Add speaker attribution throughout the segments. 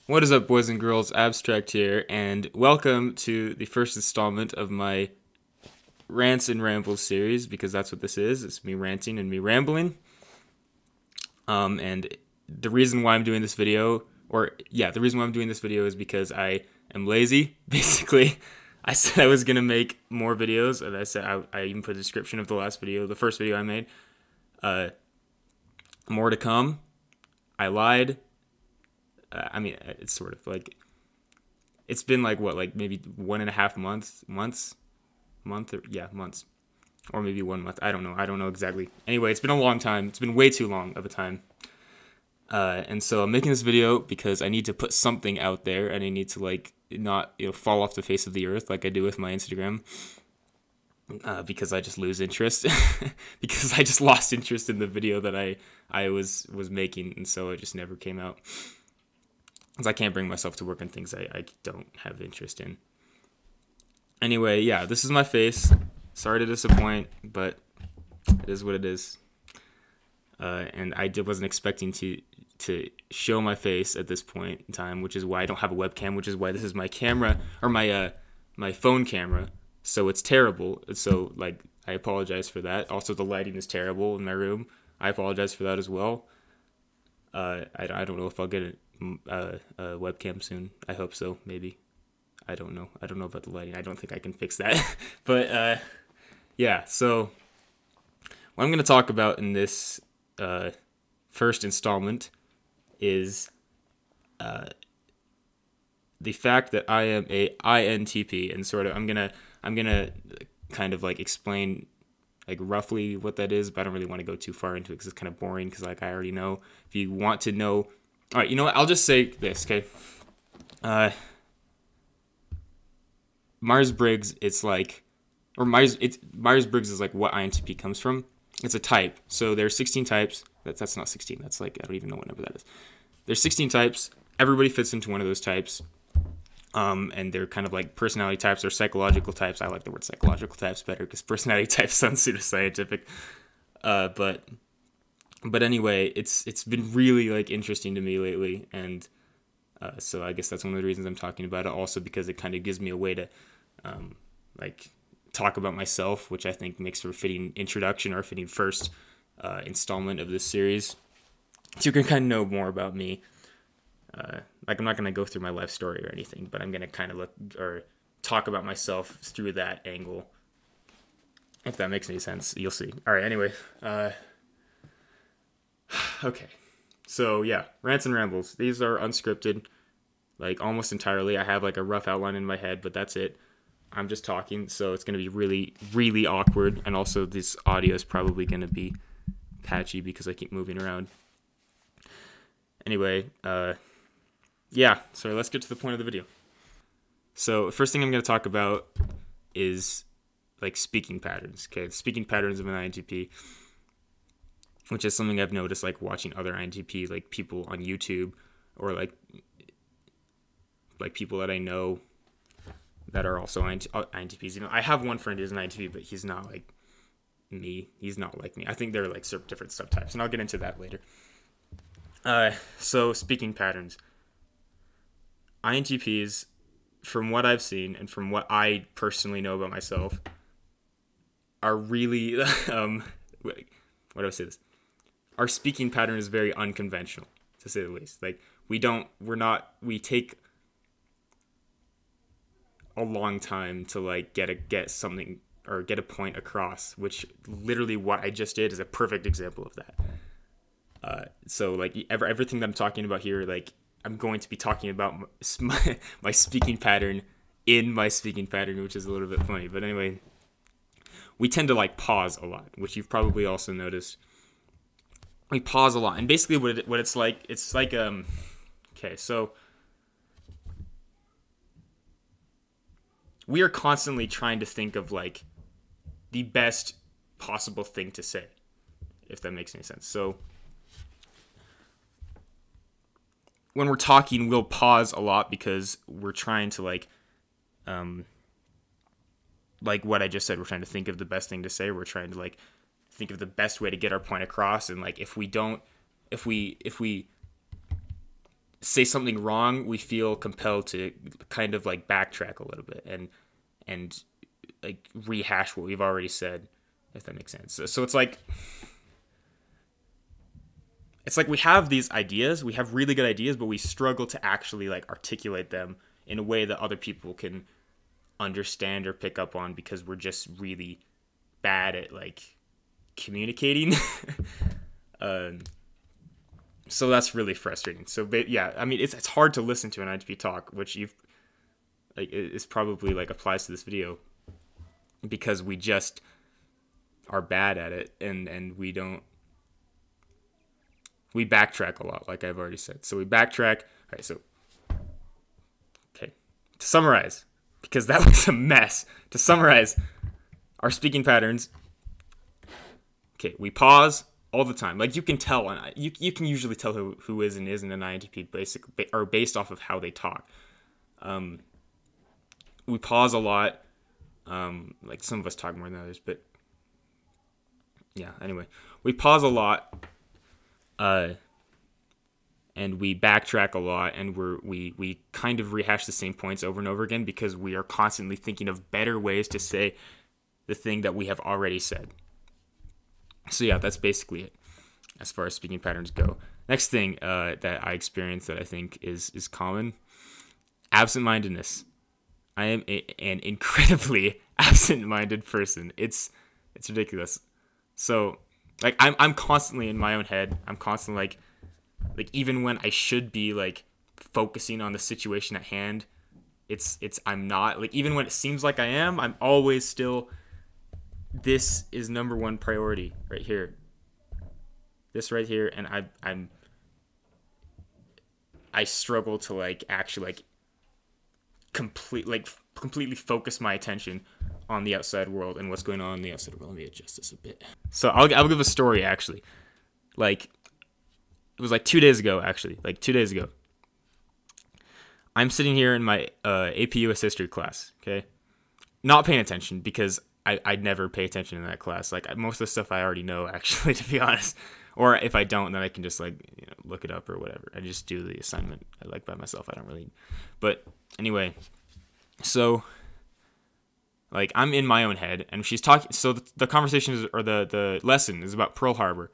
Speaker 1: What is up, boys and girls? Abstract here, and welcome to the first installment of my Rants and Rambles series, because that's what this is. It's me ranting and me rambling. And the reason why I'm doing this video, the reason why I'm doing this video is because I am lazy. Basically, I said I was going to make more videos, and I said I even put a description of the first video I made. More to come. I lied. It's sort of like, it's been like maybe 1.5 months, or maybe 1 month. I don't know exactly. Anyway, it's been a long time. It's been way too long of a time. And so I'm making this video because I need to put something out there, and I need to not fall off the face of the earth like I do with my Instagram. Because I just lose interest, because I just lost interest in the video that I was making, and so it just never came out. Because I can't bring myself to work on things I don't have interest in. Anyway, yeah, this is my face. Sorry to disappoint, but it is what it is. And I wasn't expecting to show my face at this point in time, which is why I don't have a webcam, which is why this is my camera, or my phone camera. So it's terrible. So, I apologize for that. Also, the lighting is terrible in my room. I apologize for that as well. I don't know if I'll get a webcam soon. I hope so, maybe. I don't know about the lighting. I don't think I can fix that. But yeah, so what I'm going to talk about in this first installment is the fact that I am a INTP, and sort of I'm gonna kind of explain roughly what that is, but I don't really want to go too far into it because it's kind of boring, because I already know. If you want to know, all right, you know what? I'll just say this, okay? Myers-Briggs, Myers-Briggs is what INTP comes from. It's a type. So there's 16 types. That's not 16. That's I don't even know what number that is. There's 16 types. Everybody fits into one of those types. And they're kind of personality types or psychological types. I like the word psychological types better because personality types sounds pseudoscientific. But anyway, it's been really interesting to me lately, and so I guess that's one of the reasons I'm talking about it. Also because it kind of gives me a way to talk about myself, which I think makes for a fitting introduction or a fitting first installment of this series, so you can kind of know more about me. I'm not going to go through my life story or anything, but I'm going to kind of talk about myself through that angle. If that makes any sense, you'll see. All right, anyway. Okay. So, yeah, Rants and Rambles. These are unscripted, almost entirely. I have a rough outline in my head, but that's it. I'm just talking, so it's going to be really, really awkward, and also this audio is probably going to be patchy because I keep moving around. Anyway, yeah, so let's get to the point of the video. So first thing I'm going to talk about is speaking patterns. Okay, speaking patterns of an INTP, which is something I've noticed watching other INTPs, people on YouTube, or people that I know that are also INTPs. I have one friend who's an INTP, but he's not like me. He's not like me. I think they're different subtypes, and I'll get into that later. So speaking patterns. INTPs, from what I've seen and from what I personally know about myself, are really, what do I say this? Our speaking pattern is very unconventional, to say the least. We take a long time to get something or get a point across, which literally what I just did is a perfect example of that. So everything that I'm talking about here, I'm going to be talking about my speaking pattern in my speaking pattern, which is a little bit funny. But anyway, we tend to pause a lot, which you've probably also noticed. We pause a lot, and basically what it's okay, so we are constantly trying to think of the best possible thing to say, if that makes any sense. So when we're talking, we'll pause a lot because we're trying to what I just said, we're trying to think of the best thing to say. We're trying to think of the best way to get our point across, and if we say something wrong, we feel compelled to kind of like backtrack a little bit and like rehash what we've already said, if that makes sense. So it's like we have these ideas, we have really good ideas, but we struggle to actually like articulate them in a way that other people can understand or pick up on, because we're just really bad at like communicating. So that's really frustrating. So yeah, I mean, it's hard to listen to an INTP talk, which you've like is probably like applies to this video, because we just are bad at it, and we backtrack a lot, like I've already said. So we backtrack. All right, so okay, to summarize, because that was a mess. To summarize our speaking patterns. Okay, we pause all the time. Like you can tell, and you can usually tell who is and isn't an INTP based off of how they talk. We pause a lot. Like some of us talk more than others, but yeah. Anyway, we pause a lot, and we backtrack a lot, and we kind of rehash the same points over and over again, because we are constantly thinking of better ways to say the thing that we have already said. So yeah, that's basically it as far as speaking patterns go. Next thing that I experience that I think is common: absent-mindedness. I am an incredibly absent-minded person. It's ridiculous. So like I'm constantly in my own head. I'm constantly like even when I should be like focusing on the situation at hand, I'm not. Like even when it seems like I am, I'm always still. This is number one priority right here. This right here, and I struggle to like actually like completely focus my attention on the outside world and what's going on in the outside world. Let me adjust this a bit. So I'll give a story actually. Like it was like 2 days ago actually. Like 2 days ago. I'm sitting here in my AP US history class. Okay, not paying attention because I'd never pay attention in that class. Like most of the stuff I already know, actually, to be honest. Or if I don't, then I can just like look it up or whatever. I just do the assignment like by myself. I don't really. But anyway, so like I'm in my own head, and she's talking. So the conversation is, or the lesson is about Pearl Harbor,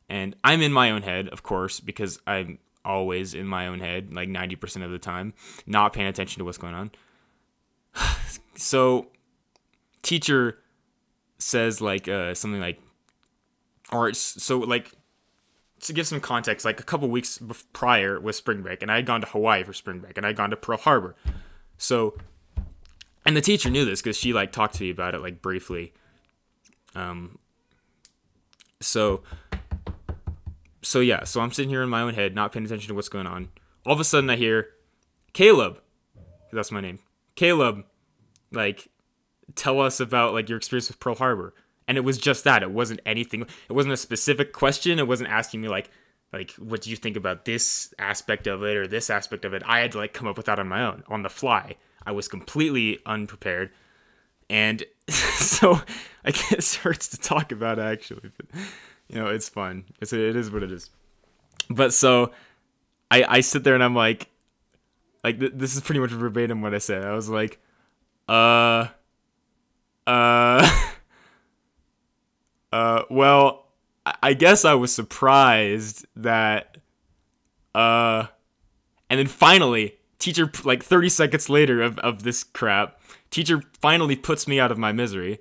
Speaker 1: and I'm in my own head, of course, because I'm always in my own head, like 90% of the time, not paying attention to what's going on. So. Teacher says like something like, or so like to give some context, like a couple weeks prior was spring break, and I had gone to Hawaii for spring break, and I had gone to Pearl Harbor. So, and the teacher knew this because she like talked to me about it like briefly. So yeah, so I'm sitting here in my own head, not paying attention to what's going on. All of a sudden I hear Caleb, that's my name, Caleb, like, tell us about like your experience with Pearl Harbor. And it was just that. It wasn't anything. It wasn't a specific question. It wasn't asking me like what do you think about this aspect of it or this aspect of it. I had to like come up with that on my own, on the fly. I was completely unprepared. And so I get starts to talk about it actually. But, it's fun. It is what it is. But so I sit there and I'm like this is pretty much verbatim what I said. I was like, well, I guess I was surprised that, and then finally, teacher, like 30 seconds later of this crap, teacher finally puts me out of my misery,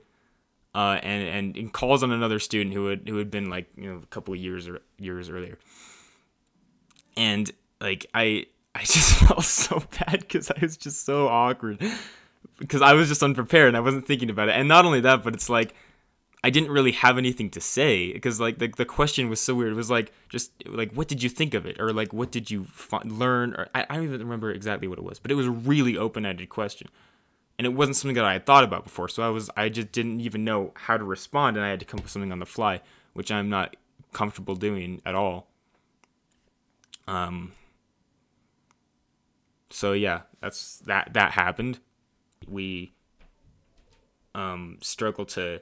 Speaker 1: and calls on another student who had been like, a couple of years earlier. And like, I just felt so bad because I was just so awkward. Because I was just unprepared and I wasn't thinking about it. And not only that, but it's like I didn't really have anything to say because like the question was so weird. It was like just like what did you think of it, or like what did you learn, or I don't even remember exactly what it was. But it was a really open-ended question, and it wasn't something that I had thought about before. So I just didn't even know how to respond, and I had to come up with something on the fly, which I'm not comfortable doing at all. So yeah, that happened. We struggle to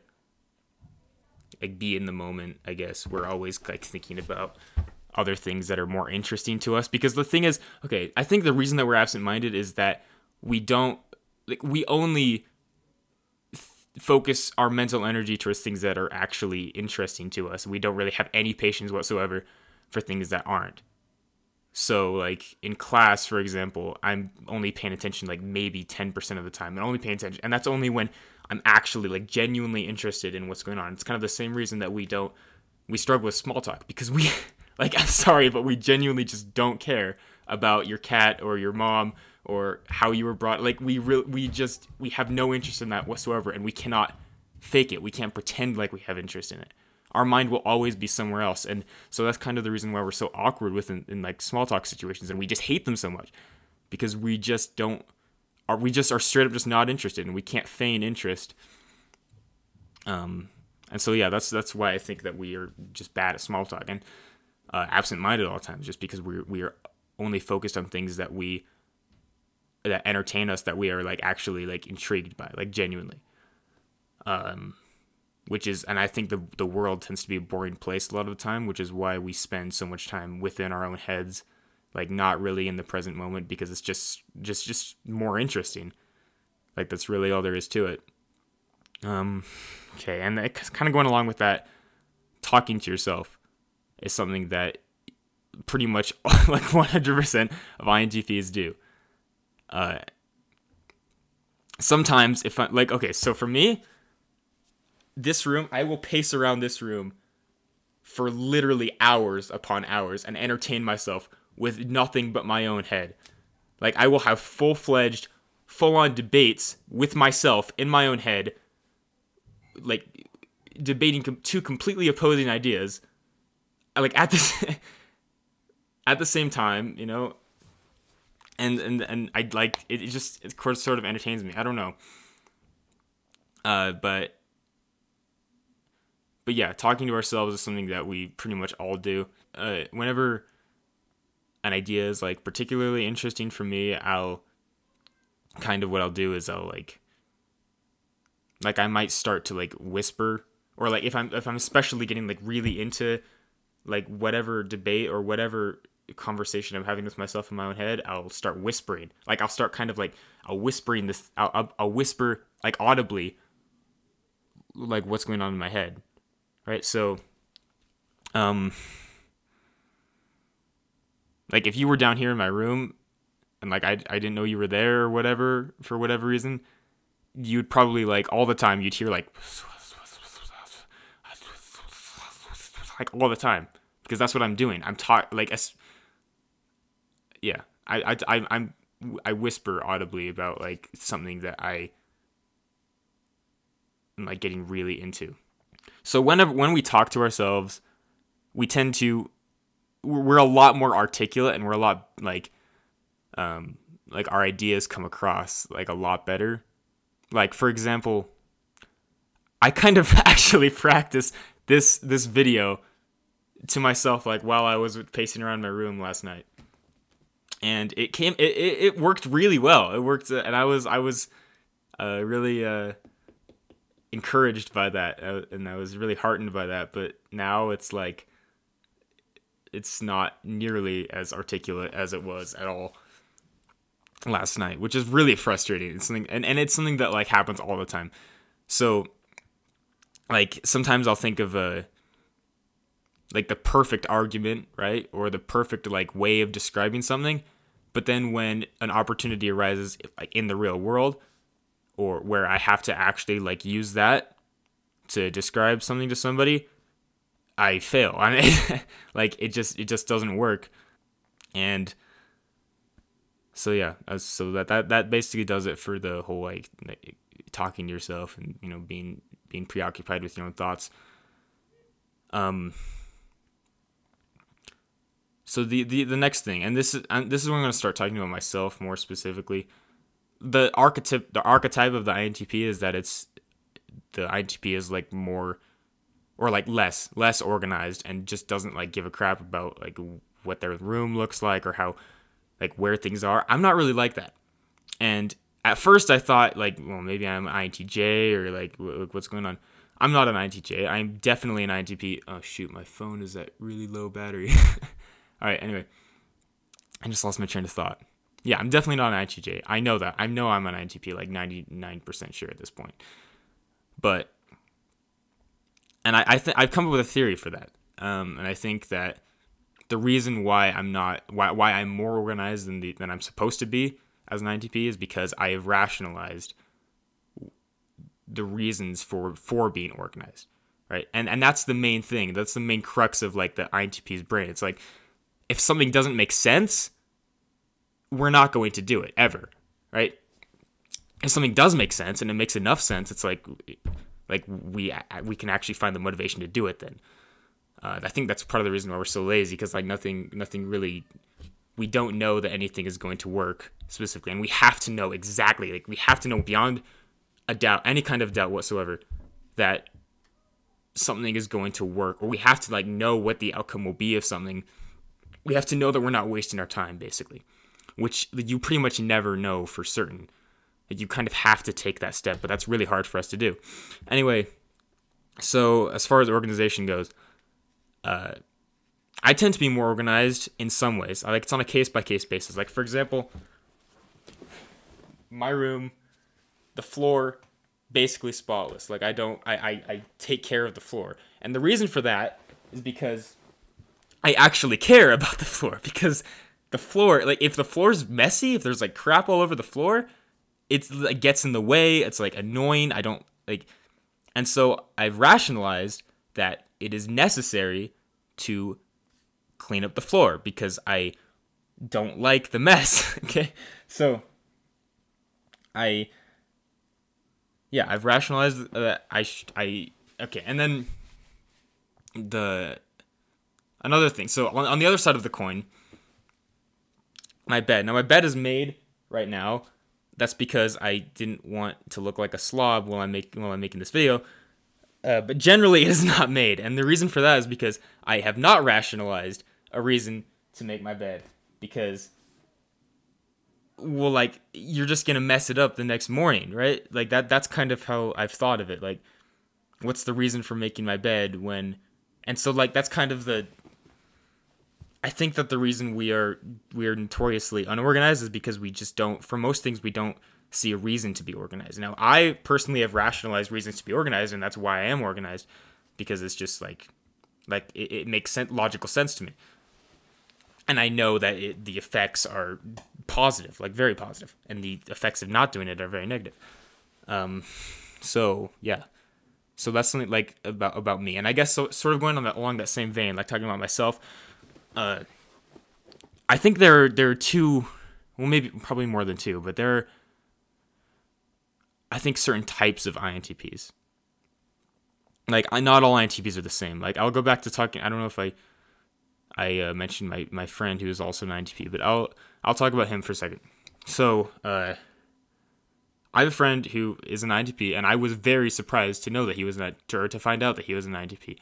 Speaker 1: like be in the moment, I guess. We're always like thinking about other things that are more interesting to us. Because the thing is, okay, I think the reason that we're absent-minded is that we only focus our mental energy towards things that are actually interesting to us. We don't really have any patience whatsoever for things that aren't. So, like, in class, for example, I'm only paying attention, like, maybe 10% of the time. And only paying attention. And that's only when I'm actually, like, genuinely interested in what's going on. It's kind of the same reason that we struggle with small talk. Because we, like, I'm sorry, but we genuinely just don't care about your cat or your mom or how you were brought. Like, we have no interest in that whatsoever. And we cannot fake it. We can't pretend like we have interest in it. Our mind will always be somewhere else. And so that's kind of the reason why we're so awkward in like small talk situations, and we just hate them so much, because we just are straight up just not interested, and we can't feign interest. And so yeah, that's why I think that we are just bad at small talk and absent-minded all the time, just because we are only focused on things that entertain us, that we are like actually like intrigued by, like genuinely. And I think the world tends to be a boring place a lot of the time, which is why we spend so much time within our own heads, like not really in the present moment, because it's just more interesting. Like, that's really all there is to it. Okay, and kind of going along with that, talking to yourself is something that pretty much like 100% of INTPs do. Sometimes if I, like, okay, so for me, this room, I will pace around this room for literally hours upon hours and entertain myself with nothing but my own head. Like, I will have full-fledged, full-on debates with myself in my own head, like debating two completely opposing ideas, like at the same time, you know. And I like it. It sort of entertains me. I don't know. But yeah, talking to ourselves is something that we pretty much all do. Whenever an idea is like particularly interesting for me, what I'll do is I'll like I might start to like whisper, or like if I'm especially getting like really into like whatever debate or whatever conversation I'm having with myself in my own head, I'll start whispering. Like, I'll start kind of like I'll whisper like audibly, like what's going on in my head. Right, so, like if you were down here in my room, and like I didn't know you were there or whatever, for whatever reason, you'd probably like all the time you'd hear like all the time, because that's what I'm doing. I'm yeah, I whisper audibly about like something that I'm like getting really into. So when we talk to ourselves, we're a lot more articulate, and we're a lot like our ideas come across like a lot better. Like, for example, I kind of actually practiced this video to myself like while I was pacing around my room last night, and it worked really well. It worked, and I was really encouraged by that, and I was really heartened by that. But now it's like it's not nearly as articulate as it was at all last night, which is really frustrating. It's something, and it's something that like happens all the time. So like sometimes I'll think of like the perfect argument, right, or the perfect like way of describing something, but then when an opportunity arises like in the real world, or where I have to actually like use that to describe something to somebody, I fail. Like it just doesn't work. And so yeah, so that basically does it for the whole like talking to yourself and, you know, being preoccupied with your own thoughts. So the next thing, and this is when I'm going to start talking about myself more specifically. The archetype of the INTP is that the INTP is like more, or like less organized, and just doesn't like give a crap about like what their room looks like or how like where things are. I'm not really like that. And at first I thought like, well, maybe I'm an INTJ, or like what's going on. I'm not an INTJ. I'm definitely an INTP. Oh shoot, my phone is at really low battery. All right, anyway, I just lost my train of thought. Yeah, I'm definitely not an INTJ. I know that. I know I'm an INTP, like 99% sure at this point. But, and I've come up with a theory for that. And I think that the reason why why I'm more organized than I'm supposed to be as an INTP is because I have rationalized the reasons for being organized, right? And that's the main thing. That's the main crux of like the INTP's brain. It's like, if something doesn't make sense, we're not going to do it ever, right? If something does make sense and it makes enough sense, it's like we can actually find the motivation to do it then. I think that's part of the reason why we're so lazy, because like nothing really, we don't know that anything is going to work specifically, and we have to know exactly, like we have to know beyond a doubt, any kind of doubt whatsoever, that something is going to work, or we have to like know what the outcome will be of something. We have to know that we're not wasting our time, basically, which you pretty much never know for certain. You kind of have to take that step, but that's really hard for us to do. Anyway, so as far as organization goes, I tend to be more organized in some ways. I like it's on a case-by-case basis. Like, for example, my room, the floor, basically spotless. Like, I take care of the floor. And the reason for that is because I actually care about the floor. Because the floor, like, if the floor's messy, if there's, like, crap all over the floor, it gets in the way. It's, like, annoying. I don't, like... And so I've rationalized that it is necessary to clean up the floor because I don't like the mess. Okay, so I've rationalized that okay, and then another thing. So on the other side of the coin, my bed. Now my bed is made right now. That's because I didn't want to look like a slob while I'm making this video. But generally, it is not made. And the reason for that is because I have not rationalized a reason to make my bed. Because, well, like, you're just going to mess it up the next morning, right? Like, that's kind of how I've thought of it. Like, what's the reason for making my bed when... And so, like, that's kind of the... I think that the reason we are notoriously unorganized is because we just don't... For most things, we don't see a reason to be organized. Now, I personally have rationalized reasons to be organized, and that's why I am organized, because it's just like it makes logical sense to me, and I know that the effects are positive, like very positive, and the effects of not doing it are very negative. So yeah, so that's something like about me, and I guess so, sort of going along that same vein, like talking about myself. I think there are two, well, maybe probably more than two, but there are, I think, certain types of INTPs. Like, not all INTPs are the same. Like, I'll go back to talking, I don't know if I mentioned my friend who is also an INTP, but I'll talk about him for a second. So, I have a friend who is an INTP, and I was very surprised to know that he was to find out that he was an INTP.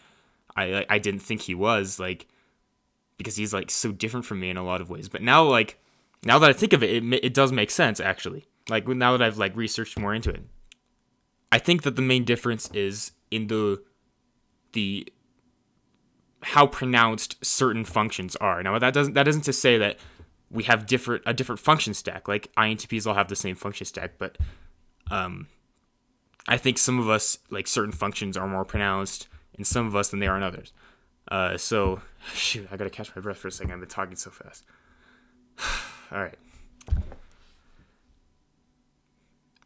Speaker 1: I didn't think he was, like, because he's, like, so different from me in a lot of ways. But now that I think of it, it does make sense, actually. Like, now that I've, like, researched more into it. I think that the main difference is in the how pronounced certain functions are. Now, that isn't to say that we have a different function stack. Like, INTPs all have the same function stack, but I think some of us, like, certain functions are more pronounced in some of us than they are in others. So, shoot, I gotta catch my breath for a second. I've been talking so fast. All right.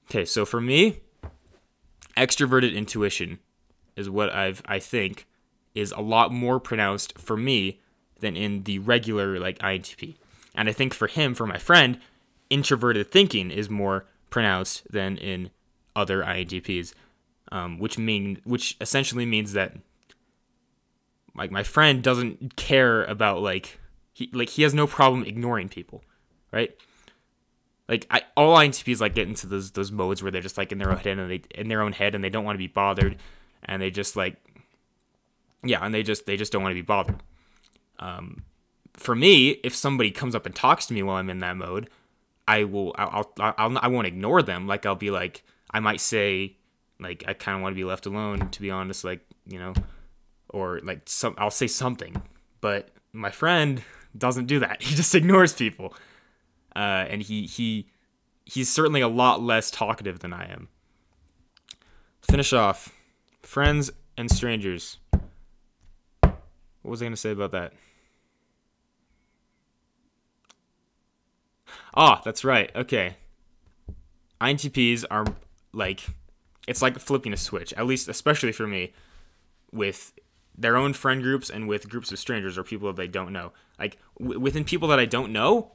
Speaker 1: Okay, so for me, extroverted intuition is what I think is a lot more pronounced for me than in the regular, like, INTP. And I think for my friend, introverted thinking is more pronounced than in other INTPs, which essentially means that, like, my friend doesn't care about, he has no problem ignoring people, right? Like, all INTPs, like, get into those modes where they're just, like, in their own head and they don't want to be bothered, and they just, like, yeah, and they just don't want to be bothered. For me, if somebody comes up and talks to me while I'm in that mode, I won't ignore them. Like, I'll be like, I might say, like, I kind of want to be left alone, to be honest, like, you know, or like I'll say something. But my friend, doesn't do that. He just ignores people. And he's certainly a lot less talkative than I am. Finish off. Friends and strangers. What was I going to say about that? Ah, that's right. Okay. INTPs are like, it's like flipping a switch, at least, especially for me, with their own friend groups and with groups of strangers or people that they don't know. Like, within people that I don't know,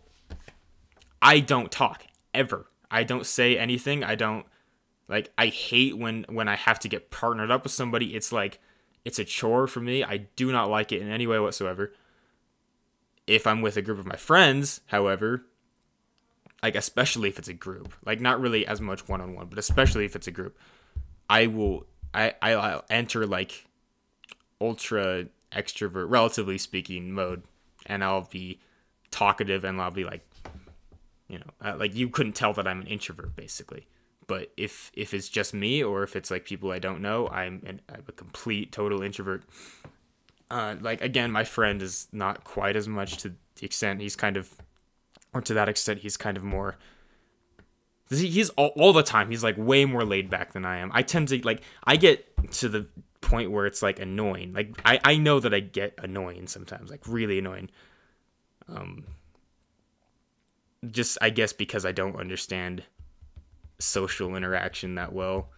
Speaker 1: I don't talk, ever. I don't say anything. I don't, like, I hate when I have to get partnered up with somebody. It's like, it's a chore for me. I do not like it in any way whatsoever. If I'm with a group of my friends, however, like, especially if it's a group, like, not really as much one-on-one, but especially if it's a group, I'll enter, like, ultra extrovert, relatively speaking, mode, and I'll be talkative, and I'll be like, you know, like, you couldn't tell that I'm an introvert, basically. But if it's just me, or if it's like people I don't know, I'm a complete total introvert. Like, again, my friend is not quite as much, to the extent he's kind of, or to that extent he's kind of more, he's all the time, he's like way more laid back than I am. I tend to, like, I get to the point where it's like annoying. Like, I know that I get annoying sometimes, like really annoying. Just, I guess, because I don't understand social interaction that well.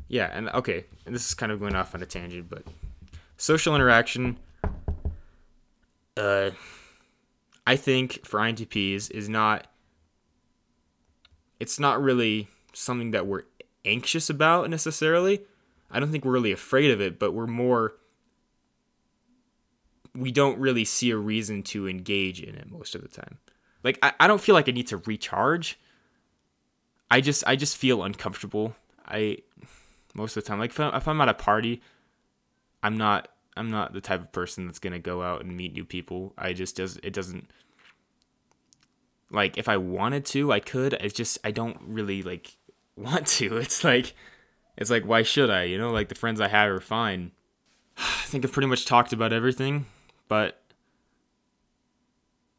Speaker 1: Yeah, and okay, and this is kind of going off on a tangent, but social interaction, I think for INTPs is not, it's not really something that we're anxious about necessarily. I don't think we're really afraid of it, but we don't really see a reason to engage in it most of the time. Like, I don't feel like I need to recharge. I just feel uncomfortable. Most of the time, like, if I'm at a party, I'm not the type of person that's gonna go out and meet new people. It doesn't, like, if I wanted to, I could. It's just, I don't really, like, want to. It's like, why should I? You know, like, the friends I have are fine. I think I've pretty much talked about everything, but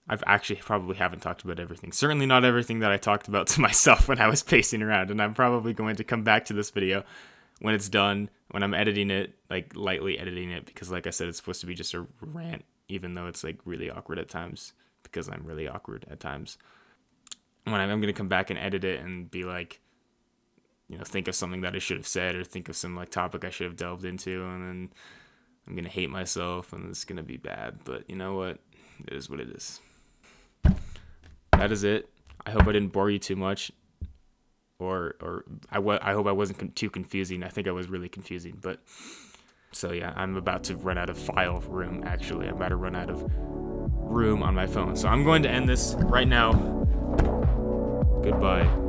Speaker 1: I've actually probably haven't talked about everything. Certainly not everything that I talked about to myself when I was pacing around, and I'm probably going to come back to this video when it's done, when I'm editing it, like, lightly editing it, because, like I said, it's supposed to be just a rant, even though it's, like, really awkward at times, because I'm really awkward at times. When I'm going to come back and edit it and be like, you know, think of something that I should have said, or think of some, like, topic I should have delved into, and then I'm going to hate myself, and it's going to be bad. But you know what? It is what it is. That is it. I hope I didn't bore you too much, or I hope I wasn't too confusing. I think I was really confusing, but so yeah, I'm about to run out of file room. Actually, I'm about to run out of room on my phone, so I'm going to end this right now. Goodbye.